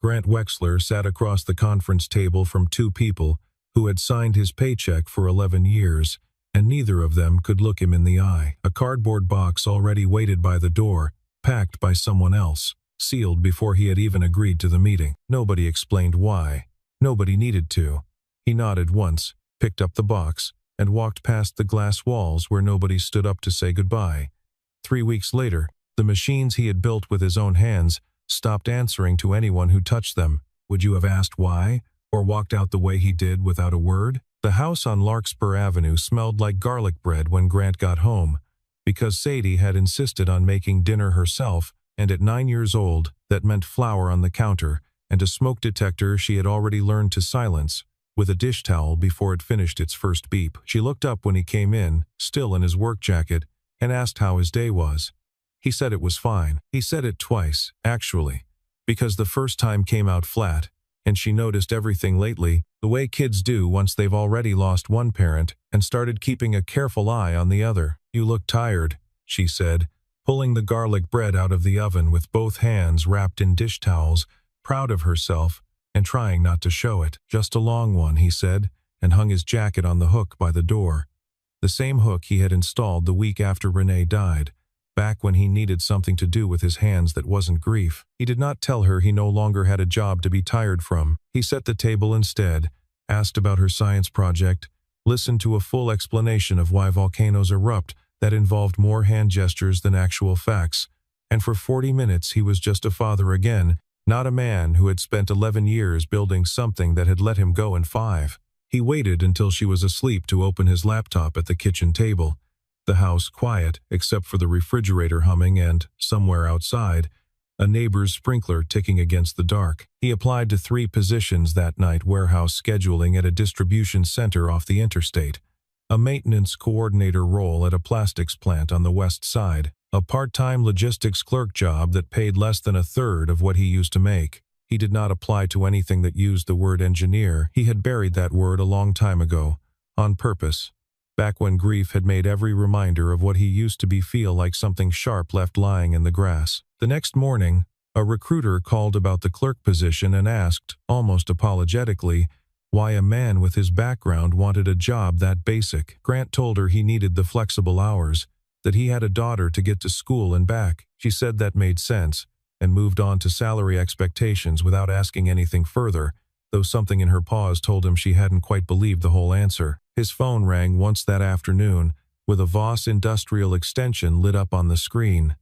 Grant Wexler sat across the conference table from two people who had signed his paycheck for 11 years, and neither of them could look him in the eye. A cardboard box already waited by the door, packed by someone else, sealed before he had even agreed to the meeting. Nobody explained why. Nobody needed to. He nodded once, picked up the box, and walked past the glass walls where nobody stood up to say goodbye. 3 weeks later, the machines he had built with his own hands stopped answering to anyone who touched them. Would you have asked why, or walked out the way he did without a word? The house on Larkspur Avenue smelled like garlic bread when Grant got home, because Sadie had insisted on making dinner herself, and at 9 years old, that meant flour on the counter and a smoke detector she had already learned to silence with a dish towel before it finished its first beep. She looked up when he came in, still in his work jacket, and asked how his day was. He said it was fine. He said it twice, actually, because the first time came out flat, and she noticed everything lately, the way kids do once they've already lost one parent and started keeping a careful eye on the other. You look tired, she said, pulling the garlic bread out of the oven with both hands wrapped in dish towels, proud of herself and trying not to show it. Just a long one, he said, and hung his jacket on the hook by the door. The same hook he had installed the week after Renee died, back when he needed something to do with his hands that wasn't grief. He did not tell her he no longer had a job to be tired from. He set the table instead, asked about her science project, listened to a full explanation of why volcanoes erupt that involved more hand gestures than actual facts, and for 40 minutes he was just a father again, not a man who had spent 11 years building something that had let him go in 5. He waited until she was asleep to open his laptop at the kitchen table. The house quiet, except for the refrigerator humming and, somewhere outside, a neighbor's sprinkler ticking against the dark. He applied to 3 positions that night: warehouse scheduling at a distribution center off the interstate, a maintenance coordinator role at a plastics plant on the west side, a part-time logistics clerk job that paid less than a third of what he used to make. He did not apply to anything that used the word engineer. He had buried that word a long time ago, on purpose, back when grief had made every reminder of what he used to be feel like something sharp left lying in the grass. The next morning, a recruiter called about the clerk position and asked, almost apologetically, why a man with his background wanted a job that basic. Grant told her he needed the flexible hours, that he had a daughter to get to school and back. She said that made sense, and moved on to salary expectations without asking anything further, though something in her pause told him she hadn't quite believed the whole answer. His phone rang once that afternoon, with a Voss Industrial extension lit up on the screen.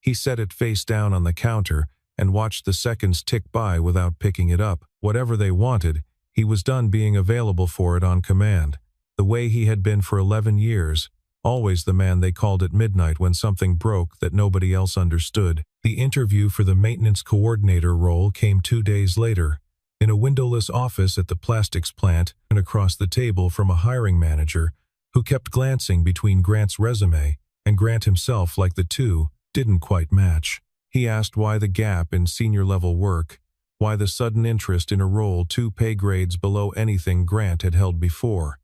He set it face down on the counter and watched the seconds tick by without picking it up. Whatever they wanted, he was done being available for it on command, the way he had been for 11 years, always the man they called at midnight when something broke that nobody else understood. The interview for the maintenance coordinator role came 2 days later, in a windowless office at the plastics plant and across the table from a hiring manager who kept glancing between Grant's resume and Grant himself like the two didn't quite match. He asked why the gap in senior-level work, why the sudden interest in a role 2 pay grades below anything Grant had held before.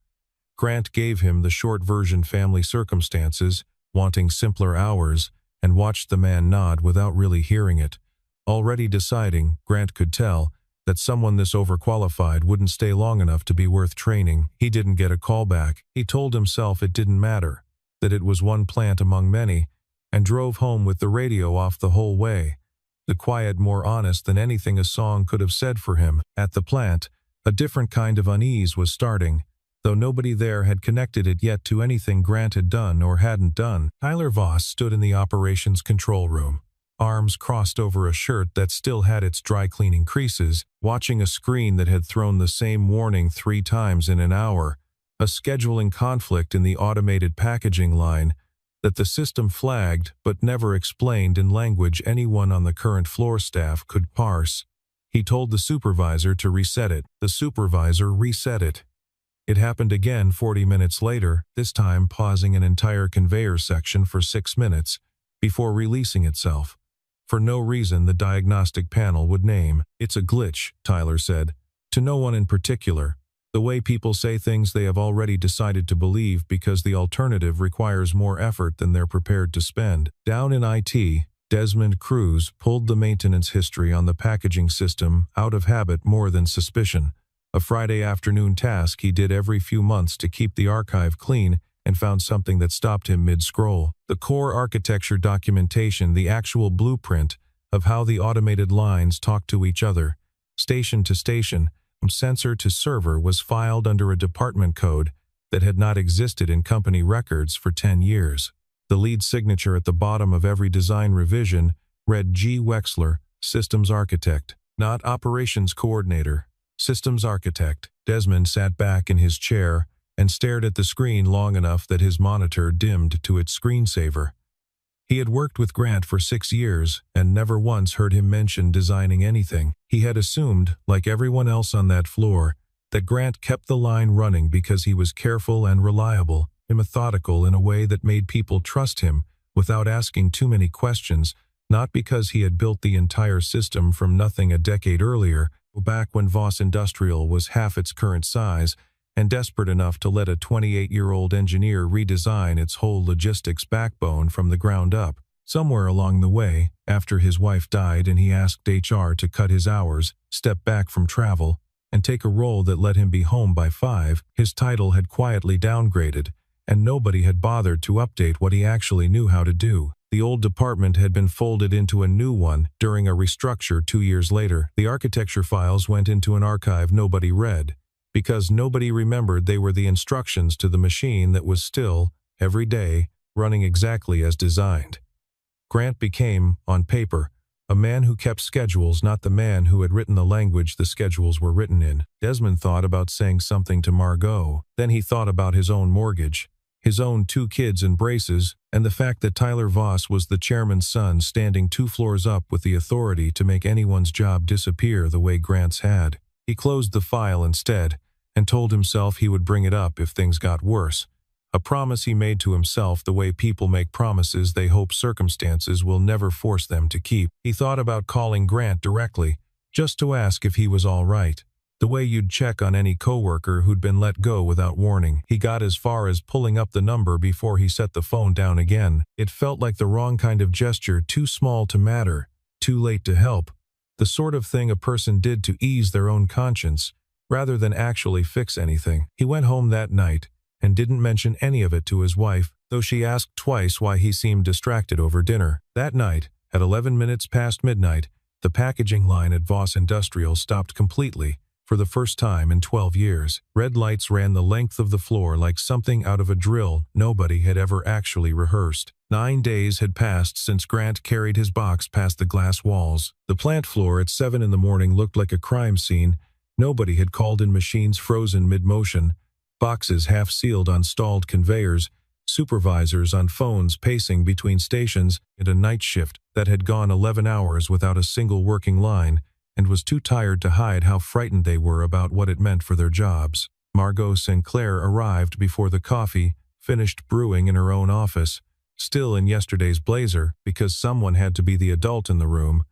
Grant gave him the short version: family circumstances, wanting simpler hours, and watched the man nod without really hearing it. Already deciding, Grant could tell, that someone this overqualified wouldn't stay long enough to be worth training. He didn't get a call back. He told himself it didn't matter, that it was one plant among many, and drove home with the radio off the whole way, the quiet more honest than anything a song could have said for him. At the plant, a different kind of unease was starting, though nobody there had connected it yet to anything Grant had done or hadn't done. Tyler Voss stood in the operations control room, arms crossed over a shirt that still had its dry cleaning creases, watching a screen that had thrown the same warning 3 times in an hour, a scheduling conflict in the automated packaging line that the system flagged but never explained in language anyone on the current floor staff could parse. He told the supervisor to reset it. The supervisor reset it. It happened again 40 minutes later, this time pausing an entire conveyor section for 6 minutes before releasing itself. For no reason the diagnostic panel would name. It's a glitch, Tyler said, to no one in particular. The way people say things they have already decided to believe because the alternative requires more effort than they're prepared to spend. Down in IT, Desmond Cruz pulled the maintenance history on the packaging system out of habit more than suspicion. A Friday afternoon task he did every few months to keep the archive clean, and found something that stopped him mid-scroll. The core architecture documentation, the actual blueprint of how the automated lines talk to each other. Station to station, from sensor to server, was filed under a department code that had not existed in company records for 10 years. The lead signature at the bottom of every design revision read G. Wexler, Systems Architect, not Operations Coordinator. Systems Architect. Desmond sat back in his chair and stared at the screen long enough that his monitor dimmed to its screensaver. He had worked with Grant for 6 years and never once heard him mention designing anything. He had assumed, like everyone else on that floor, that Grant kept the line running because he was careful and reliable and methodical in a way that made people trust him without asking too many questions, not because he had built the entire system from nothing a decade earlier, back when Voss Industrial was half its current size, and desperate enough to let a 28-year-old engineer redesign its whole logistics backbone from the ground up. Somewhere along the way, after his wife died and he asked HR to cut his hours, step back from travel, and take a role that let him be home by 5, his title had quietly downgraded, and nobody had bothered to update what he actually knew how to do. The old department had been folded into a new one during a restructure 2 years later. The architecture files went into an archive nobody read, because nobody remembered they were the instructions to the machine that was still, every day, running exactly as designed. Grant became, on paper, a man who kept schedules, not the man who had written the language the schedules were written in. Desmond thought about saying something to Margot. Then he thought about his own mortgage, his own 2 kids in braces, and the fact that Tyler Voss was the chairman's son standing 2 floors up with the authority to make anyone's job disappear the way Grant's had. He closed the file instead, and told himself he would bring it up if things got worse. A promise he made to himself the way people make promises they hope circumstances will never force them to keep. He thought about calling Grant directly, just to ask if he was all right. The way you'd check on any coworker who'd been let go without warning. He got as far as pulling up the number before he set the phone down again. It felt like the wrong kind of gesture, too small to matter, too late to help. The sort of thing a person did to ease their own conscience, rather than actually fix anything. He went home that night and didn't mention any of it to his wife, though she asked twice why he seemed distracted over dinner. That night, at 11 minutes past midnight, the packaging line at Voss Industrial stopped completely, for the first time in 12 years. Red lights ran the length of the floor like something out of a drill nobody had ever actually rehearsed. 9 days had passed since Grant carried his box past the glass walls. The plant floor at 7 in the morning looked like a crime scene. Nobody had called in machines frozen mid-motion, boxes half-sealed on stalled conveyors, supervisors on phones pacing between stations, and a night shift that had gone 11 hours without a single working line and was too tired to hide how frightened they were about what it meant for their jobs. Margot Sinclair arrived before the coffee finished brewing in her own office, still in yesterday's blazer because someone had to be the adult in the room,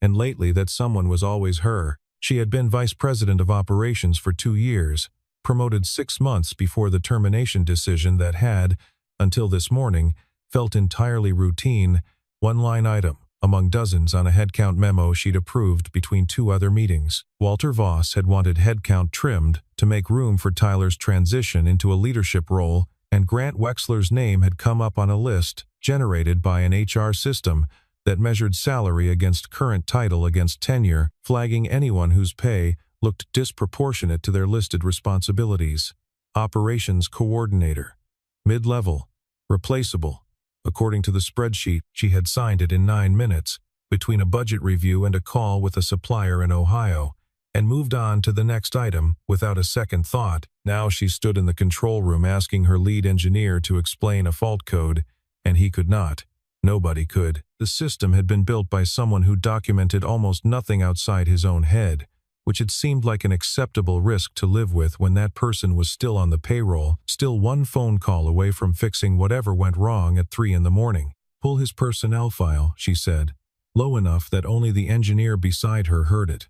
and lately that someone was always her. She had been vice president of operations for 2 years, promoted 6 months before the termination decision that had, until this morning, felt entirely routine, one-line item among dozens on a headcount memo she'd approved between 2 other meetings. Walter Voss had wanted headcount trimmed to make room for Tyler's transition into a leadership role, and Grant Wexler's name had come up on a list generated by an HR system that measured salary against current title against tenure, flagging anyone whose pay looked disproportionate to their listed responsibilities. Operations coordinator. Mid-level. Replaceable. According to the spreadsheet, she had signed it in 9 minutes, between a budget review and a call with a supplier in Ohio, and moved on to the next item without a second thought. Now she stood in the control room asking her lead engineer to explain a fault code, and he could not. Nobody could. The system had been built by someone who documented almost nothing outside his own head, which had seemed like an acceptable risk to live with when that person was still on the payroll, still 1 phone call away from fixing whatever went wrong at 3 in the morning. Pull his personnel file, she said, low enough that only the engineer beside her heard it.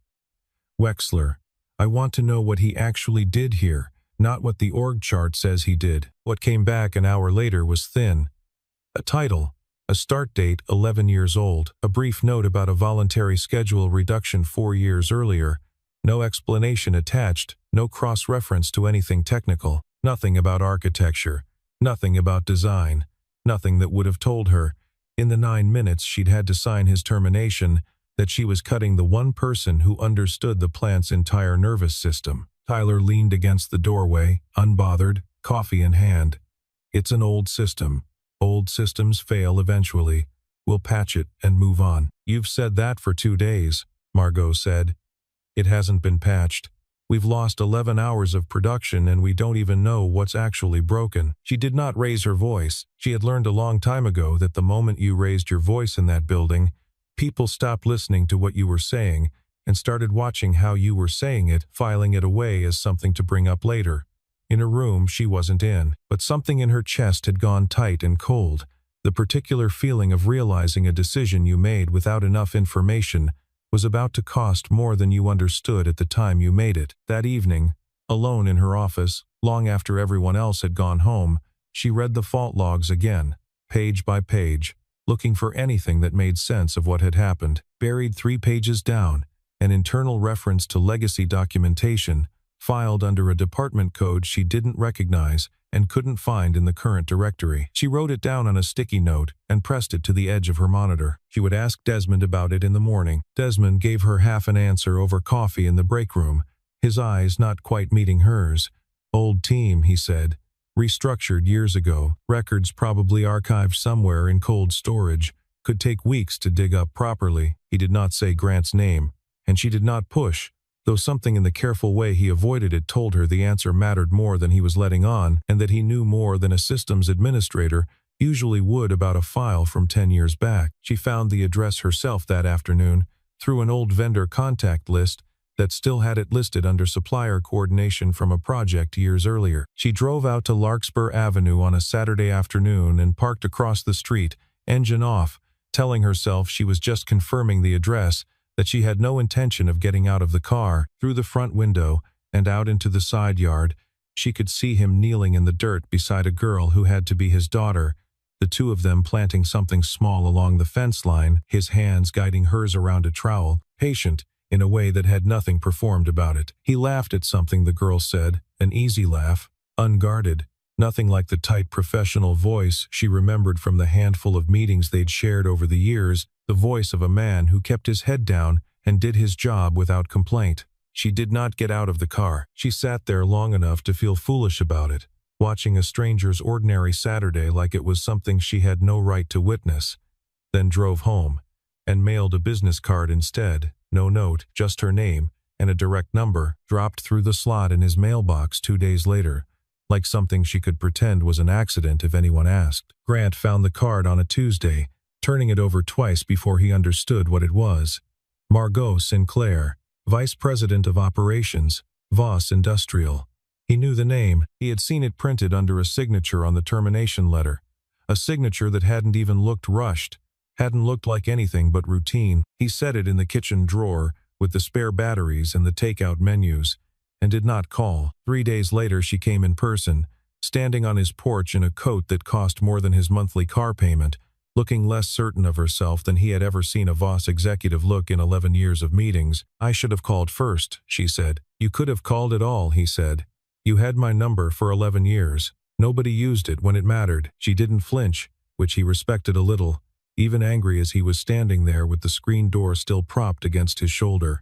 Wexler, I want to know what he actually did here, not what the org chart says he did. What came back an hour later was thin. A title, A start date 11 years old, a brief note about a voluntary schedule reduction 4 years earlier. No explanation attached, no cross-reference to anything technical, nothing about architecture, nothing about design, nothing that would have told her, in the 9 minutes she'd had to sign his termination, that she was cutting the one person who understood the plant's entire nervous system. Tyler leaned against the doorway, unbothered, coffee in hand. It's an old system. Old systems fail eventually. We'll patch it and move on. You've said that for 2 days, Margot said. It hasn't been patched. We've lost 11 hours of production and we don't even know what's actually broken. She did not raise her voice. She had learned a long time ago that the moment you raised your voice in that building, people stopped listening to what you were saying and started watching how you were saying it, filing it away as something to bring up later. In a room she wasn't in, but something in her chest had gone tight and cold. The particular feeling of realizing a decision you made without enough information was about to cost more than you understood at the time you made it. That evening, alone in her office, long after everyone else had gone home, she read the fault logs again, page by page, looking for anything that made sense of what had happened. Buried 3 pages down, an internal reference to legacy documentation, filed under a department code she didn't recognize and couldn't find in the current directory. She wrote it down on a sticky note and pressed it to the edge of her monitor. She would ask Desmond about it in the morning. Desmond gave her half an answer over coffee in the break room, his eyes not quite meeting hers. Old team, he said. Restructured years ago, records probably archived somewhere in cold storage, could take weeks to dig up properly. He did not say Grant's name, and she did not push, though something in the careful way he avoided it told her the answer mattered more than he was letting on, and that he knew more than a systems administrator usually would about a file from 10 years back. She found the address herself that afternoon, through an old vendor contact list that still had it listed under supplier coordination from a project years earlier. She drove out to Larkspur Avenue on a Saturday afternoon and parked across the street, engine off, telling herself she was just confirming the address, that she had no intention of getting out of the car. Through the front window and out into the side yard, she could see him kneeling in the dirt beside a girl who had to be his daughter, the two of them planting something small along the fence line, his hands guiding hers around a trowel, patient, in a way that had nothing performed about it. He laughed at something the girl said, an easy laugh, unguarded, nothing like the tight professional voice she remembered from the handful of meetings they'd shared over the years, the voice of a man who kept his head down and did his job without complaint. She did not get out of the car. She sat there long enough to feel foolish about it, watching a stranger's ordinary Saturday like it was something she had no right to witness, then drove home and mailed a business card instead. No note, just her name, and a direct number, dropped through the slot in his mailbox 2 days later, like something she could pretend was an accident if anyone asked. Grant found the card on a Tuesday, turning it over twice before he understood what it was. Margot Sinclair, Vice President of Operations, Voss Industrial. He knew the name. He had seen it printed under a signature on the termination letter, a signature that hadn't even looked rushed, hadn't looked like anything but routine. He set it in the kitchen drawer with the spare batteries and the takeout menus, and did not call. 3 days later she came in person, standing on his porch in a coat that cost more than his monthly car payment, looking less certain of herself than he had ever seen a Voss executive look in 11 years of meetings. I should have called first, she said. You could have called at all, he said. You had my number for 11 years. Nobody used it when it mattered. She didn't flinch, which he respected a little, even angry as he was standing there with the screen door still propped against his shoulder.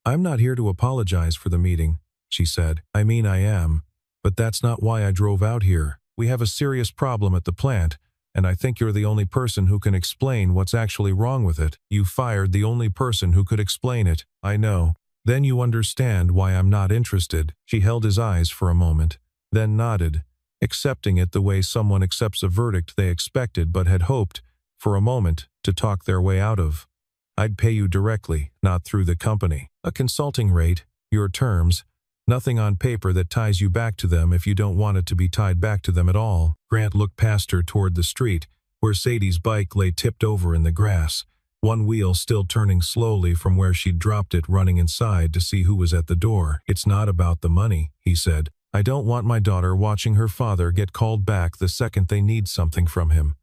I'm not here to apologize for the meeting, she said. I mean I am, but that's not why I drove out here. We have a serious problem at the plant, and I think you're the only person who can explain what's actually wrong with it. You fired the only person who could explain it. I know. Then you understand why I'm not interested. She held his eyes for a moment, then nodded, accepting it the way someone accepts a verdict they expected but had hoped, for a moment, to talk their way out of. I'd pay you directly, not through the company. A consulting rate, your terms, nothing on paper that ties you back to them if you don't want it to be tied back to them at all. Grant looked past her toward the street, where Sadie's bike lay tipped over in the grass, one wheel still turning slowly from where she'd dropped it, running inside to see who was at the door. It's not about the money, he said. I don't want my daughter watching her father get called back the second they need something from him.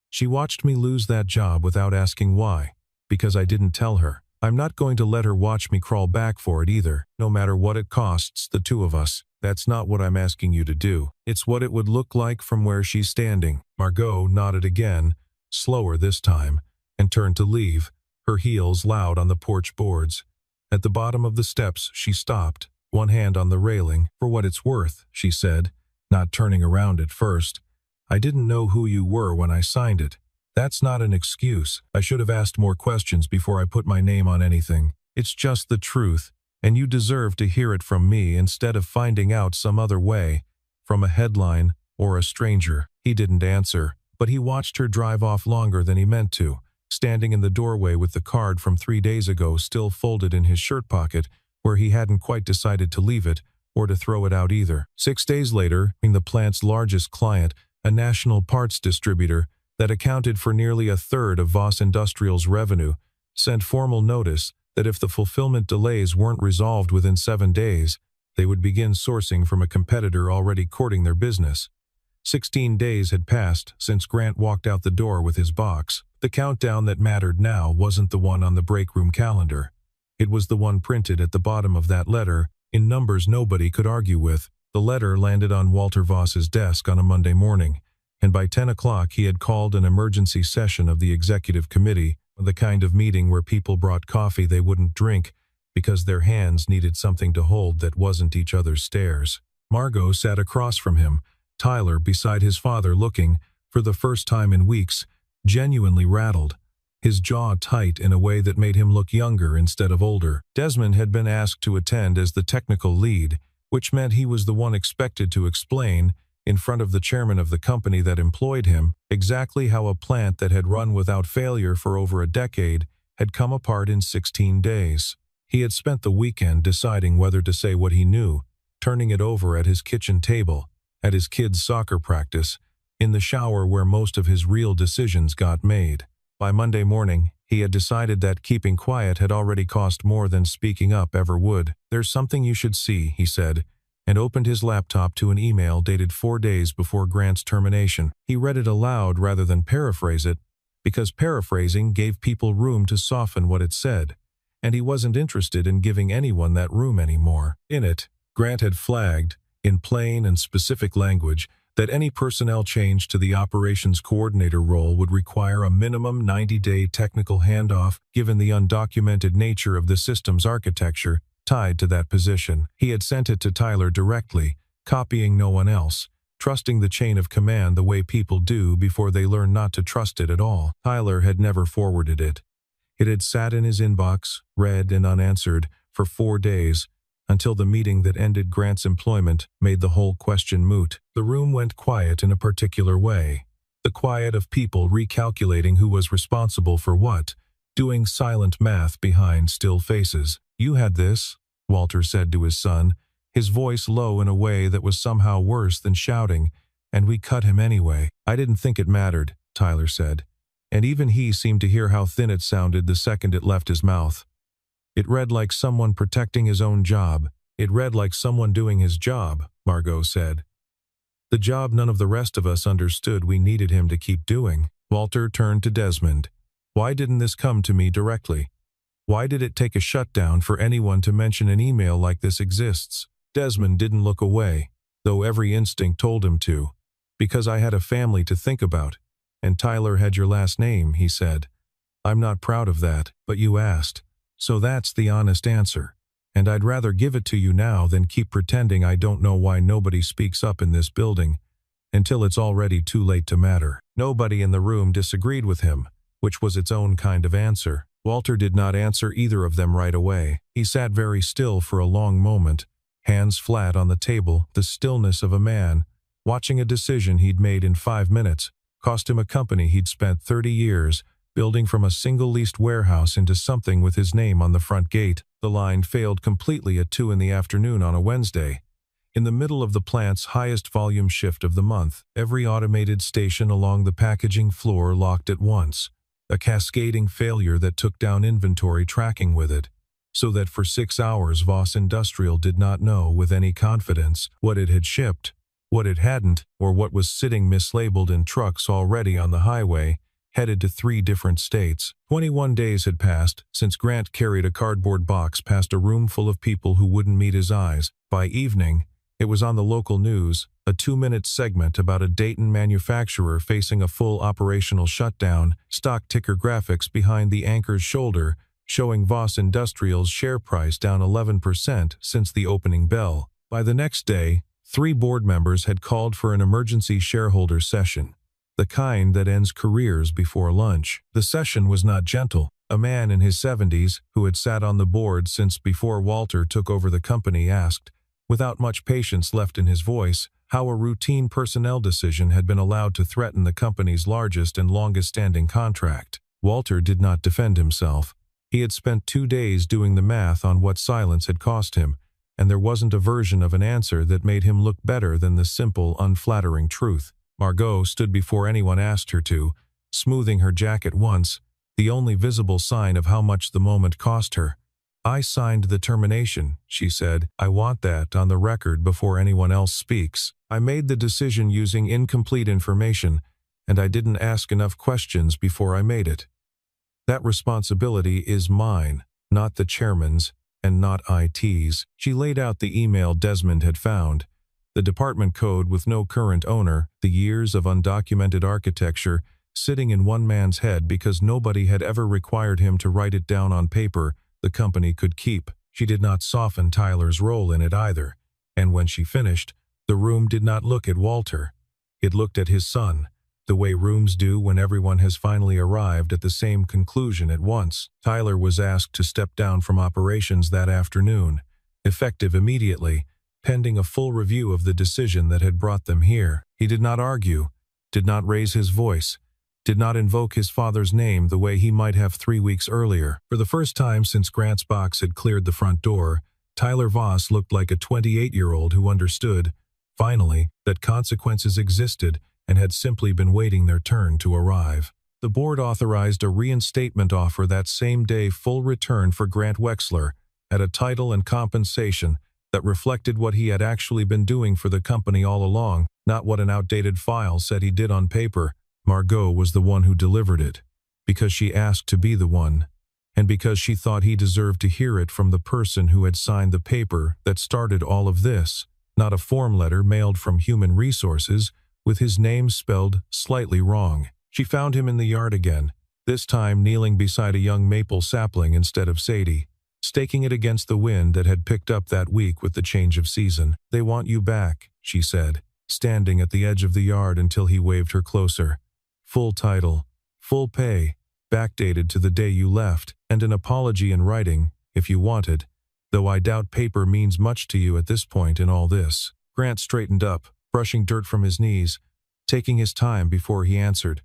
She watched me lose that job without asking why, because I didn't tell her. I'm not going to let her watch me crawl back for it either, no matter what it costs the two of us. That's not what I'm asking you to do. It's what it would look like from where she's standing." Margot nodded again, slower this time, and turned to leave, her heels loud on the porch boards. At the bottom of the steps, she stopped, one hand on the railing. "For what it's worth," she said, not turning around at first. "I didn't know who you were when I signed it. That's not an excuse. I should have asked more questions before I put my name on anything. It's just the truth, and you deserve to hear it from me instead of finding out some other way, from a headline or a stranger." He didn't answer, but he watched her drive off longer than he meant to, standing in the doorway with the card from 3 days ago still folded in his shirt pocket, where he hadn't quite decided to leave it or to throw it out either. 6 days later, the plant's largest client, a national parts distributor that accounted for nearly a third of Voss Industrial's revenue, sent formal notice that if the fulfillment delays weren't resolved within 7 days, they would begin sourcing from a competitor already courting their business. 16 days had passed since Grant walked out the door with his box. The countdown that mattered now wasn't the one on the break room calendar. It was the one printed at the bottom of that letter, in numbers nobody could argue with. The letter landed on Walter Voss's desk on a Monday morning, and by 10 o'clock he had called an emergency session of the executive committee, the kind of meeting where people brought coffee they wouldn't drink because their hands needed something to hold that wasn't each other's stares. Margot sat across from him, Tyler beside his father, looking, for the first time in weeks, genuinely rattled, his jaw tight in a way that made him look younger instead of older. Desmond had been asked to attend as the technical lead, which meant he was the one expected to explain, in front of the chairman of the company that employed him, exactly how a plant that had run without failure for over a decade had come apart in 16 days. He had spent the weekend deciding whether to say what he knew, turning it over at his kitchen table, at his kids' soccer practice, in the shower where most of his real decisions got made. By Monday morning, he had decided that keeping quiet had already cost more than speaking up ever would. "There's something you should see," he said, and opened his laptop to an email dated 4 days before Grant's termination. He read it aloud rather than paraphrase it, because paraphrasing gave people room to soften what it said, and he wasn't interested in giving anyone that room anymore. In it, Grant had flagged, in plain and specific language, that any personnel change to the operations coordinator role would require a minimum 90-day technical handoff given the undocumented nature of the system's architecture tied to that position. He had sent it to Tyler directly, copying no one else, trusting the chain of command the way people do before they learn not to trust it at all. Tyler had never forwarded it. It had sat in his inbox, read and unanswered, for 4 days, until the meeting that ended Grant's employment made the whole question moot. The room went quiet in a particular way, the quiet of people recalculating who was responsible for what, doing silent math behind still faces. "You had this," Walter said to his son, his voice low in a way that was somehow worse than shouting, "and we cut him anyway." "I didn't think it mattered," Tyler said, and even he seemed to hear how thin it sounded the second it left his mouth. "It read like someone protecting his own job. It read like someone doing his job," Margot said. "The job none of the rest of us understood we needed him to keep doing." Walter turned to Desmond. "Why didn't this come to me directly? Why did it take a shutdown for anyone to mention an email like this exists?" Desmond didn't look away, though every instinct told him to. "Because I had a family to think about, and Tyler had your last name," he said. "I'm not proud of that, but you asked. So that's the honest answer, and I'd rather give it to you now than keep pretending I don't know why nobody speaks up in this building, until it's already too late to matter." Nobody in the room disagreed with him, which was its own kind of answer. Walter did not answer either of them right away. He sat very still for a long moment, hands flat on the table, the stillness of a man, watching a decision he'd made in 5 minutes, cost him a company he'd spent 30 years, building from a single leased warehouse into something with his name on the front gate. The line failed completely at 2 in the afternoon on a Wednesday. In the middle of the plant's highest volume shift of the month, every automated station along the packaging floor locked at once, a cascading failure that took down inventory tracking with it, so that for 6 hours Voss Industrial did not know with any confidence what it had shipped. What it hadn't, or what was sitting mislabeled in trucks already on the highway, headed to 3 different states. 21 days had passed since Grant carried a cardboard box past a room full of people who wouldn't meet his eyes. By evening, it was on the local news, a 2-minute segment about a Dayton manufacturer facing a full operational shutdown, stock ticker graphics behind the anchor's shoulder, showing Voss Industrial's share price down 11% since the opening bell. By the next day, 3 board members had called for an emergency shareholder session, the kind that ends careers before lunch. The session was not gentle. A man in his 70s, who had sat on the board since before Walter took over the company, asked, without much patience left in his voice, how a routine personnel decision had been allowed to threaten the company's largest and longest-standing contract. Walter did not defend himself. He had spent 2 days doing the math on what silence had cost him, and there wasn't a version of an answer that made him look better than the simple, unflattering truth. Margot stood before anyone asked her to, smoothing her jacket once, the only visible sign of how much the moment cost her. "I signed the termination," she said. "I want that on the record before anyone else speaks. I made the decision using incomplete information, and I didn't ask enough questions before I made it. That responsibility is mine, not the chairman's, and not IT's." She laid out the email Desmond had found. The department code with no current owner, the years of undocumented architecture sitting in one man's head because nobody had ever required him to write it down on paper the company could keep. She did not soften Tyler's role in it either, and when she finished, the room did not look at Walter. It looked at his son, the way rooms do when everyone has finally arrived at the same conclusion at once. Tyler was asked to step down from operations that afternoon, effective immediately, pending a full review of the decision that had brought them here. He did not argue, did not raise his voice, did not invoke his father's name the way he might have 3 weeks earlier. For the first time since Grant's box had cleared the front door, Tyler Voss looked like a 28-year-old who understood, finally, that consequences existed and had simply been waiting their turn to arrive. The board authorized a reinstatement offer that same day, full return for Grant Wexler, at a title and compensation that reflected what he had actually been doing for the company all along, not what an outdated file said he did on paper. Margot was the one who delivered it, because she asked to be the one, and because she thought he deserved to hear it from the person who had signed the paper that started all of this, not a form letter mailed from Human Resources with his name spelled slightly wrong. She found him in the yard again, this time kneeling beside a young maple sapling instead of Sadie, staking it against the wind that had picked up that week with the change of season. "They want you back," she said, standing at the edge of the yard until he waved her closer. "Full title, full pay, backdated to the day you left, and an apology in writing, if you want it, though I doubt paper means much to you at this point in all this." Grant straightened up, brushing dirt from his knees, taking his time before he answered.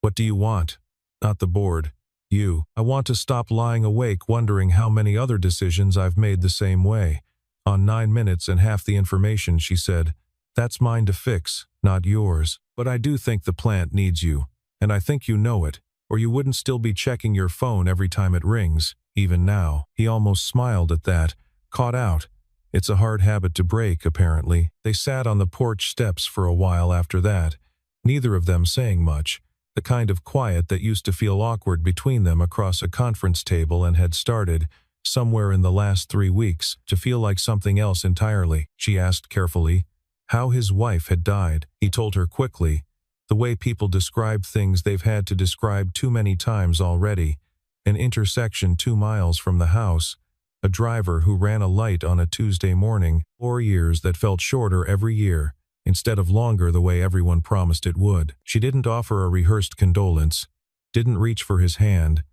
"What do you want?" "Not the board. You. I want to stop lying awake wondering how many other decisions I've made the same way. On 9 minutes and half the information," she said. "That's mine to fix, not yours. But I do think the plant needs you, and I think you know it, or you wouldn't still be checking your phone every time it rings, even now." He almost smiled at that, caught out. It's a hard habit to break, apparently. They sat on the porch steps for a while after that, neither of them saying much, the kind of quiet that used to feel awkward between them across a conference table and had started, somewhere in the last 3 weeks, to feel like something else entirely. She asked carefully how his wife had died. He told her quickly, the way people describe things they've had to describe too many times already. An intersection 2 miles from the house, a driver who ran a light on a Tuesday morning, 4 years that felt shorter every year, instead of longer the way everyone promised it would. She didn't offer a rehearsed condolence, didn't reach for his hand,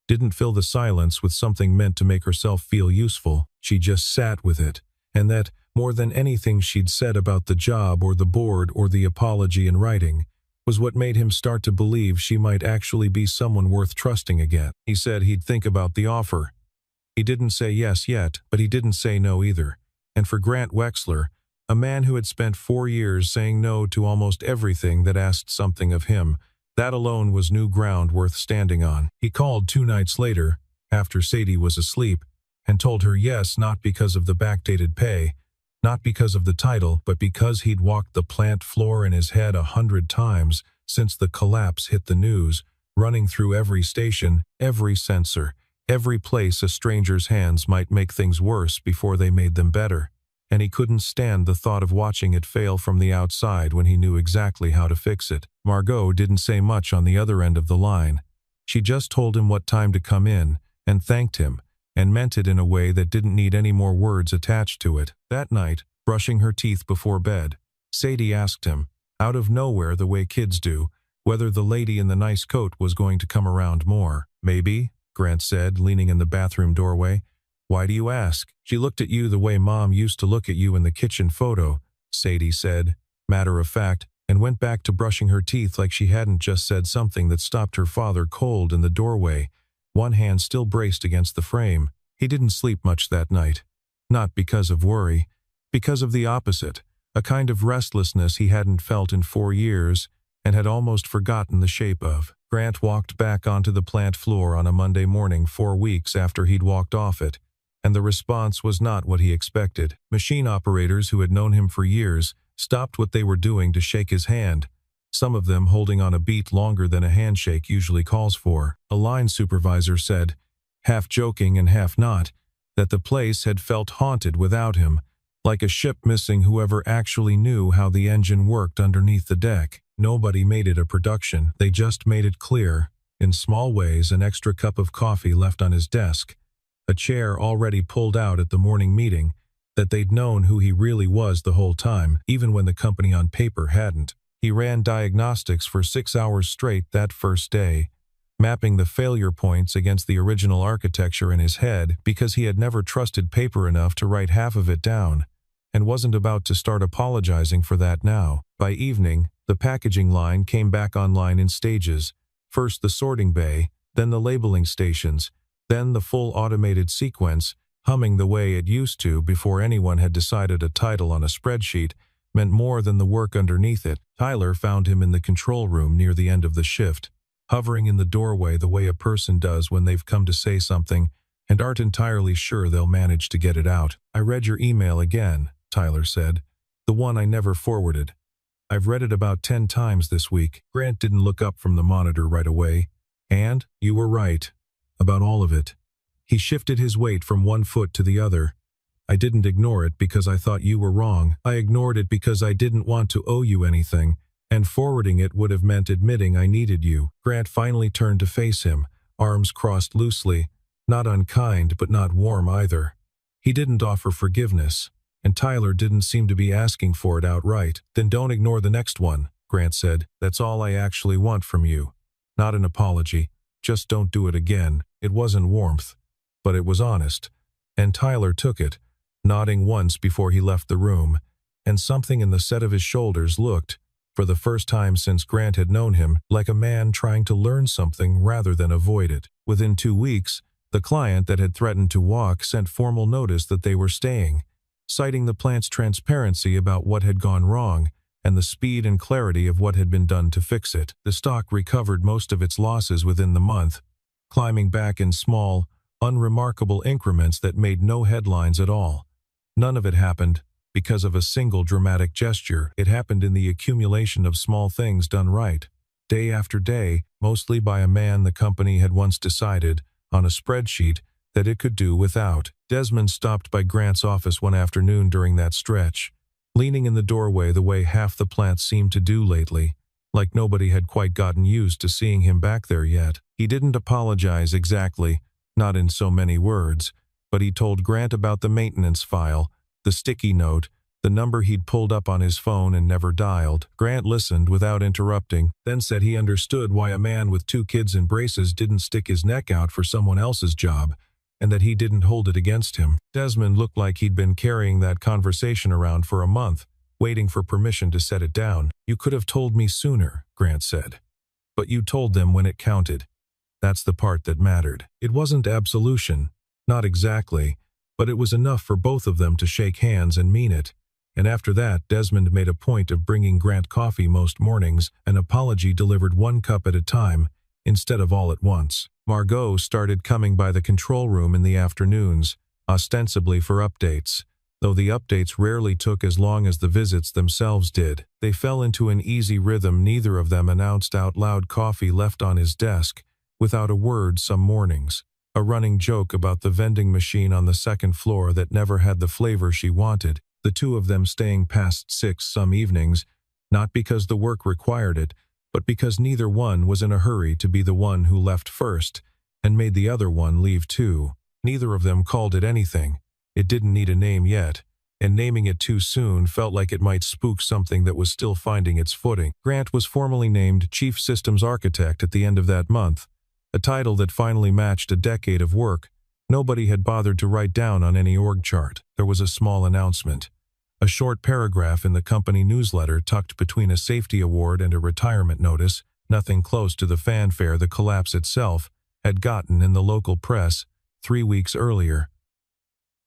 didn't fill the silence with something meant to make herself feel useful. She just sat with it, and that, more than anything she'd said about the job or the board or the apology in writing, was what made him start to believe she might actually be someone worth trusting again. He said he'd think about the offer. He didn't say yes yet, but he didn't say no either. And for Grant Wexler, a man who had spent 4 years saying no to almost everything that asked something of him, that alone was new ground worth standing on. He called 2 nights later, after Sadie was asleep, and told her yes, not because of the backdated pay, Not because of the title, but because he'd walked the plant floor in his head 100 times since the collapse hit the news, running through every station, every sensor, every place a stranger's hands might make things worse before they made them better. And he couldn't stand the thought of watching it fail from the outside when he knew exactly how to fix it. Margot didn't say much on the other end of the line. She just told him what time to come in, and thanked him, and meant it in a way that didn't need any more words attached to it. That night, brushing her teeth before bed, Sadie asked him, out of nowhere the way kids do, whether the lady in the nice coat was going to come around more. "Maybe," Grant said, leaning in the bathroom doorway. "Why do you ask?" "She looked at you the way Mom used to look at you in the kitchen photo," Sadie said, matter of fact, and went back to brushing her teeth like she hadn't just said something that stopped her father cold in the doorway, one hand still braced against the frame. He didn't sleep much that night. Not because of worry, because of the opposite, a kind of restlessness he hadn't felt in 4 years and had almost forgotten the shape of. Grant walked back onto the plant floor on a Monday morning 4 weeks after he'd walked off it, and the response was not what he expected. Machine operators who had known him for years stopped what they were doing to shake his hand, some of them holding on a beat longer than a handshake usually calls for. A line supervisor said, half joking and half not, that the place had felt haunted without him, like a ship missing whoever actually knew how the engine worked underneath the deck. Nobody made it a production, they just made it clear, in small ways, an extra cup of coffee left on his desk, a chair already pulled out at the morning meeting, that they'd known who he really was the whole time, even when the company on paper hadn't. He ran diagnostics for 6 hours straight that first day, mapping the failure points against the original architecture in his head because he had never trusted paper enough to write half of it down, and wasn't about to start apologizing for that now. By evening, the packaging line came back online in stages, first the sorting bay, then the labeling stations, then the full automated sequence, humming the way it used to before anyone had decided a title on a spreadsheet meant more than the work underneath it. Tyler found him in the control room near the end of the shift, hovering in the doorway the way a person does when they've come to say something and aren't entirely sure they'll manage to get it out. "I read your email again," Tyler said, "the one I never forwarded. I've read it about 10 times this week." Grant didn't look up from the monitor right away. "And you were right. About all of it." He shifted his weight from one foot to the other. "I didn't ignore it because I thought you were wrong. I ignored it because I didn't want to owe you anything, and forwarding it would have meant admitting I needed you." Grant finally turned to face him, arms crossed loosely, not unkind but not warm either. He didn't offer forgiveness, and Tyler didn't seem to be asking for it outright. "Then don't ignore the next one," Grant said. "That's all I actually want from you. Not an apology. Just don't do it again." It wasn't warmth, but it was honest, and Tyler took it, nodding once before he left the room, and something in the set of his shoulders looked, for the first time since Grant had known him, like a man trying to learn something rather than avoid it. Within 2 weeks, the client that had threatened to walk sent formal notice that they were staying, citing the plant's transparency about what had gone wrong and the speed and clarity of what had been done to fix it. The stock recovered most of its losses within the month, climbing back in small, unremarkable increments that made no headlines at all. None of it happened because of a single dramatic gesture. It happened in the accumulation of small things done right, day after day, mostly by a man the company had once decided, on a spreadsheet, that it could do without. Desmond stopped by Grant's office one afternoon during that stretch, leaning in the doorway the way half the plant seemed to do lately, like nobody had quite gotten used to seeing him back there yet. He didn't apologize exactly, not in so many words, but he told Grant about the maintenance file, the sticky note, the number he'd pulled up on his phone and never dialed. Grant listened without interrupting, then said he understood why a man with 2 kids in braces didn't stick his neck out for someone else's job, and that he didn't hold it against him. Desmond looked like he'd been carrying that conversation around for a month, waiting for permission to set it down. "You could have told me sooner," Grant said. "But you told them when it counted. That's the part that mattered." It wasn't absolution, not exactly, but it was enough for both of them to shake hands and mean it. And after that, Desmond made a point of bringing Grant coffee most mornings, an apology delivered 1 cup at a time, instead of all at once. Margot started coming by the control room in the afternoons, ostensibly for updates, though the updates rarely took as long as the visits themselves did. They fell into an easy rhythm. Neither of them announced out loud coffee left on his desk, without a word some mornings. A running joke about the vending machine on the second floor that never had the flavor she wanted. The two of them staying past 6 some evenings, not because the work required it, but because neither one was in a hurry to be the one who left first, and made the other one leave too. Neither of them called it anything. It didn't need a name yet, and naming it too soon felt like it might spook something that was still finding its footing. Grant was formally named Chief Systems Architect at the end of that month, a title that finally matched a decade of work nobody had bothered to write down on any org chart. There was a small announcement. A short paragraph in the company newsletter tucked between a safety award and a retirement notice, nothing close to the fanfare the collapse itself had gotten in the local press 3 weeks earlier.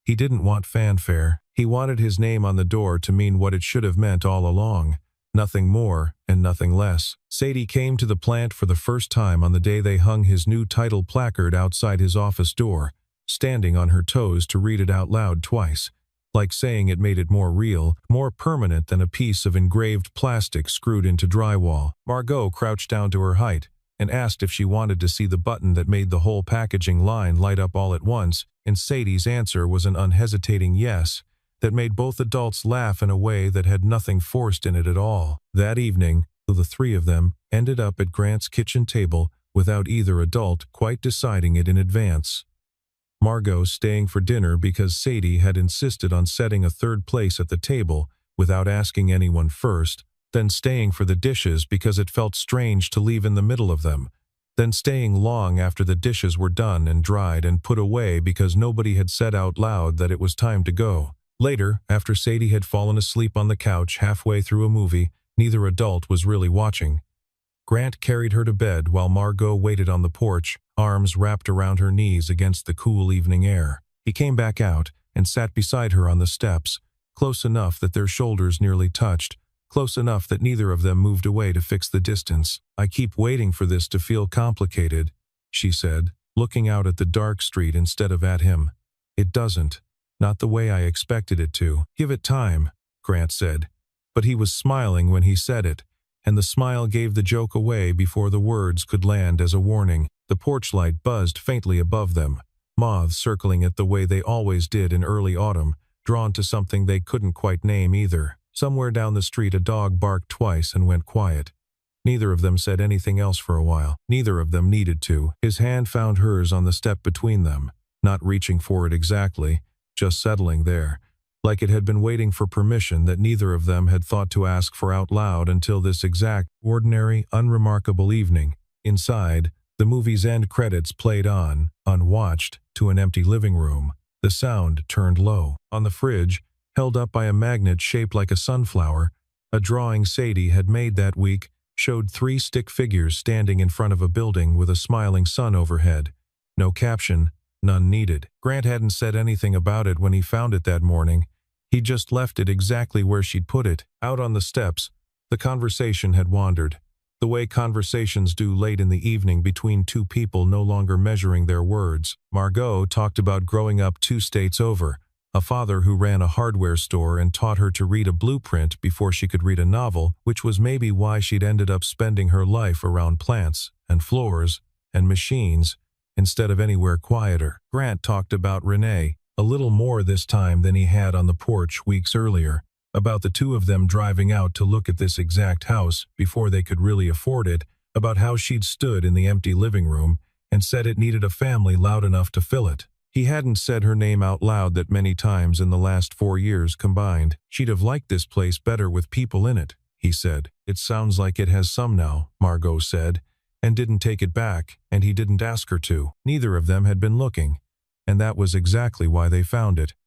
He didn't want fanfare. He wanted his name on the door to mean what it should have meant all along. Nothing more and nothing less. Sadie came to the plant for the first time on the day they hung his new title placard outside his office door, standing on her toes to read it out loud twice, like saying it made it more real, more permanent than a piece of engraved plastic screwed into drywall. Margot crouched down to her height and asked if she wanted to see the button that made the whole packaging line light up all at once, and Sadie's answer was an unhesitating yes that made both adults laugh in a way that had nothing forced in it at all. That evening, the three of them ended up at Grant's kitchen table without either adult quite deciding it in advance. Margot staying for dinner because Sadie had insisted on setting a third place at the table without asking anyone first, then staying for the dishes because it felt strange to leave in the middle of them, then staying long after the dishes were done and dried and put away because nobody had said out loud that it was time to go. Later, after Sadie had fallen asleep on the couch halfway through a movie neither adult was really watching, Grant carried her to bed while Margot waited on the porch, arms wrapped around her knees against the cool evening air. He came back out and sat beside her on the steps, close enough that their shoulders nearly touched, close enough that neither of them moved away to fix the distance. "I keep waiting for this to feel complicated," she said, looking out at the dark street instead of at him. "It doesn't. Not the way I expected it to." "Give it time," Grant said. But he was smiling when he said it, and the smile gave the joke away before the words could land as a warning. The porch light buzzed faintly above them, moths circling it the way they always did in early autumn, drawn to something they couldn't quite name either. Somewhere down the street a dog barked twice and went quiet. Neither of them said anything else for a while. Neither of them needed to. His hand found hers on the step between them, not reaching for it exactly, just settling there, like it had been waiting for permission that neither of them had thought to ask for out loud until this exact, ordinary, unremarkable evening. Inside, the movie's end credits played on, unwatched, to an empty living room. The sound turned low. On the fridge, held up by a magnet shaped like a sunflower, a drawing Sadie had made that week showed 3 stick figures standing in front of a building with a smiling sun overhead. No caption, none needed. Grant hadn't said anything about it when he found it that morning. He just left it exactly where she'd put it. Out on the steps, the conversation had wandered, the way conversations do late in the evening between two people no longer measuring their words. Margot talked about growing up 2 states over, a father who ran a hardware store and taught her to read a blueprint before she could read a novel, which was maybe why she'd ended up spending her life around plants and floors and machines instead of anywhere quieter. Grant talked about Renee, a little more this time than he had on the porch weeks earlier, about the two of them driving out to look at this exact house before they could really afford it, about how she'd stood in the empty living room and said it needed a family loud enough to fill it. He hadn't said her name out loud that many times in the last 4 years combined. "She'd have liked this place better with people in it," he said. "It sounds like it has some now," Margot said, and didn't take it back, and he didn't ask her to. Neither of them had been looking, and that was exactly why they found it.